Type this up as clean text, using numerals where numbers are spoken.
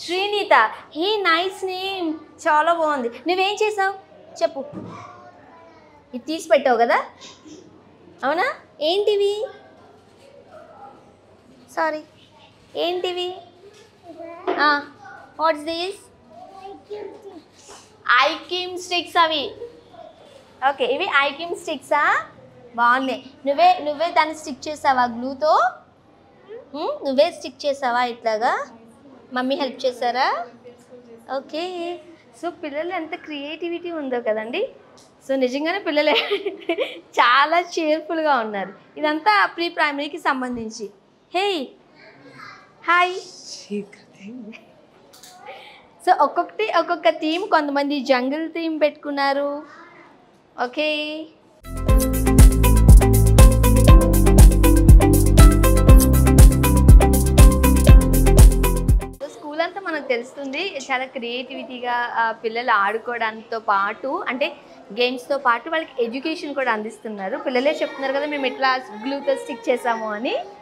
శ్రీనీత. Hey nice name, చాలా బాగుంది. నువ్వేం చేసావు చెప్పు. ఇది తీసి పెట్టావు కదా, అవునా? ఏంటివి? సారీ, ఏంటివి? What's this? ఐక్యూమ్ స్టిక్స్ అవి. ఓకే, ఇవి ఐక్యూమ్ స్టిక్సా? బాగున్నాయి. నువ్వే దాన్ని స్టిక్ చేసావా గ్లూతో? నువ్వే స్టిక్ చేసావా ఇట్లాగా? మమ్మీ హెల్ప్ చేశారా? ఓకే. సో పిల్లలు ఎంత క్రియేటివిటీ ఉందో కదండి. సో నిజంగానే పిల్లలు చాలా చేర్ఫుల్గా ఉన్నారు. ఇదంతా ప్రీ ప్రైమరీకి సంబంధించి. Hey hi. సో ఒక్కొక్క థీమ్, కొంతమంది జంగిల్ థీమ్ పెట్టుకున్నారు. ఓకే, స్కూల్ అంతా మనకు తెలుస్తుంది చాలా క్రియేటివిటీగా పిల్లలు ఆడుకోవడంతో పాటు, అంటే గేమ్స్తో పాటు వాళ్ళకి ఎడ్యుకేషన్ కూడా అందిస్తున్నారు. పిల్లలే చెప్తున్నారు కదా మేము ఎట్లా గ్లూతో స్టిక్ చేసాము అని.